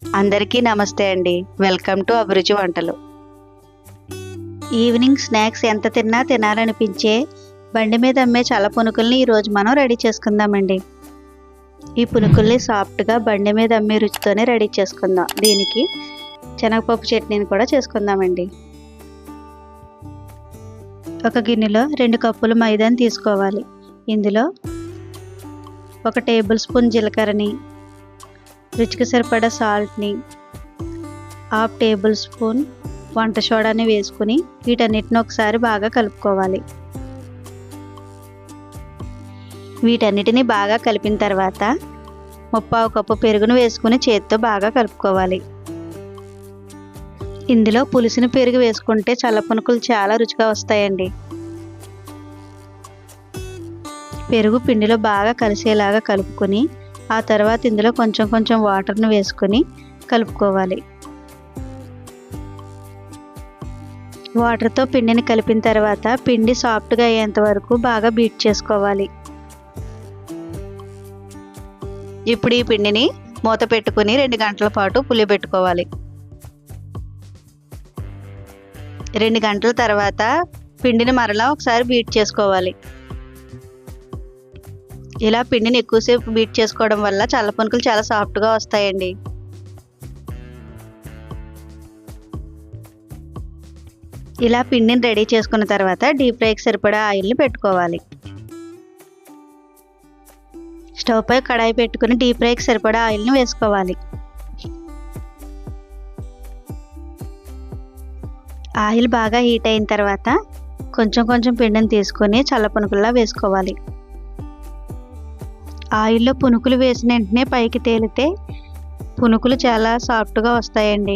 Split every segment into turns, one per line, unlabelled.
అందరికీ నమస్తే అండి. వెల్కమ్ టు అభిరుచి వంటలు. ఈవినింగ్ స్నాక్స్ ఎంత తిన్నా తినాలనిపించే బండి మీద అమ్మే చల్ల పునుకుల్ని ఈరోజు మనం రెడీ చేసుకుందామండి. ఈ పునుకుల్ని సాఫ్ట్గా బండి మీద అమ్మే రుచితోనే రెడీ చేసుకుందాం. దీనికి శనగపప్పు చట్నీని కూడా చేసుకుందామండి. ఒక గిన్నెలో 2 కప్పులు మైదాని తీసుకోవాలి. ఇందులో 1 టేబుల్ స్పూన్ జీలకర్రని, రుచికి సరిపడా సాల్ట్ని, 1/2 టేబుల్ స్పూన్ వంట సోడాని వేసుకుని వీటన్నిటిని ఒకసారి బాగా కలుపుకోవాలి. వీటన్నిటిని బాగా కలిపిన తర్వాత 1/4 కప్పు పెరుగును వేసుకుని చేతితో బాగా కలుపుకోవాలి. ఇందులో పులిసిన పెరుగు వేసుకుంటే చల్ల పునుకులు చాలా రుచిగా వస్తాయండి. పెరుగు పిండిలో బాగా కలిసేలాగా కలుపుకొని ఆ తర్వాత ఇందులో కొంచెం వాటర్ను వేసుకొని కలుపుకోవాలి. వాటర్తో పిండిని కలిపిన తర్వాత పిండి సాఫ్ట్గా అయ్యేంత వరకు బాగా బీట్ చేసుకోవాలి. ఇప్పుడు ఈ పిండిని మూత పెట్టుకుని 2 గంటల పాటు పులియబెట్టుకోవాలి. 2 గంటల తర్వాత పిండిని మరలా ఒకసారి బీట్ చేసుకోవాలి. ఇలా పిండిని ఎక్కువసేపు బీట్ చేసుకోవడం వల్ల చల్ల పునుకులు చాలా సాఫ్ట్గా వస్తాయండి. ఇలా పిండిని రెడీ చేసుకున్న తర్వాత డీప్ ఫ్రైకి సరిపడా ఆయిల్ని పెట్టుకోవాలి. స్టవ్ పై కడాయి పెట్టుకుని డీప్ ఫ్రైకి సరిపడా ఆయిల్ని వేసుకోవాలి. ఆయిల్ బాగా హీట్ అయిన తర్వాత కొంచెం పిండిని తీసుకొని చల్ల పునుకుల్లా వేసుకోవాలి. ఆయిల్లో పునుకులు వేసిన వెంటనే పైకి తేలితే పునుకులు చాలా సాఫ్ట్గా వస్తాయండి.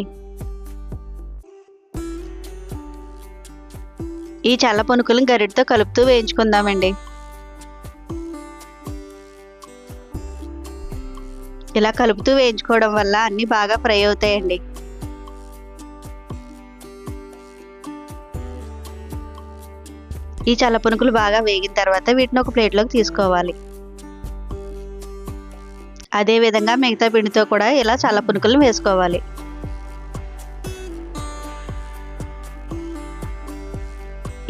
ఈ చల్ల పునుకులను గరిటతో కలుపుతూ వేయించుకుందామండి. ఇలా కలుపుతూ వేయించుకోవడం వల్ల అన్నీ బాగా ఫ్రై అవుతాయండి. ఈ చల్ల పునుకులు బాగా వేగిన తర్వాత వీటిని ఒక ప్లేట్లోకి తీసుకోవాలి. అదే విధంగా మిగతా పిండితో కూడా ఇలా చల్ల పునుకులు వేసుకోవాలి.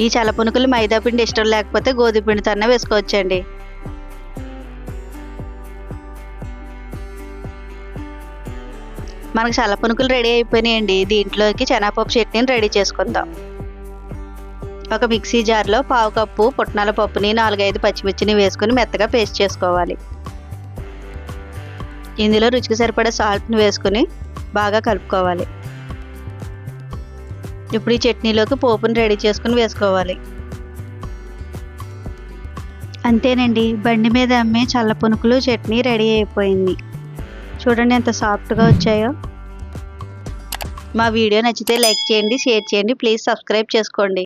ఈ చల్ల పునుకులు మైదా పిండి ఇష్టం లేకపోతే గోధుమ పిండితో అన్న వేసుకోవచ్చండి. మనకు చల్ల పునుకులు రెడీ అయిపోయినాయండి. దీంట్లోకి శనగపప్పు చట్నీని రెడీ చేసుకుందాం. ఒక మిక్సీ జార్లో 1/2 కప్పు పుట్నాల పప్పుని 4-5 పచ్చిమిర్చిని వేసుకుని మెత్తగా పేస్ట్ చేసుకోవాలి. ఇందులో రుచికి సరిపడా సాల్ట్ని వేసుకుని బాగా కలుపుకోవాలి. ఇప్పుడు ఈ చట్నీలోకి పోపుని రెడీ చేసుకుని వేసుకోవాలి. అంతేనండి, బండి మీద అమ్మే చల్ల పునుకులు చట్నీ రెడీ అయిపోయింది. చూడండి ఎంత సాఫ్ట్గా వచ్చాయో. మా వీడియో నచ్చితే లైక్ చేయండి, షేర్ చేయండి, ప్లీజ్ సబ్స్క్రైబ్ చేసుకోండి.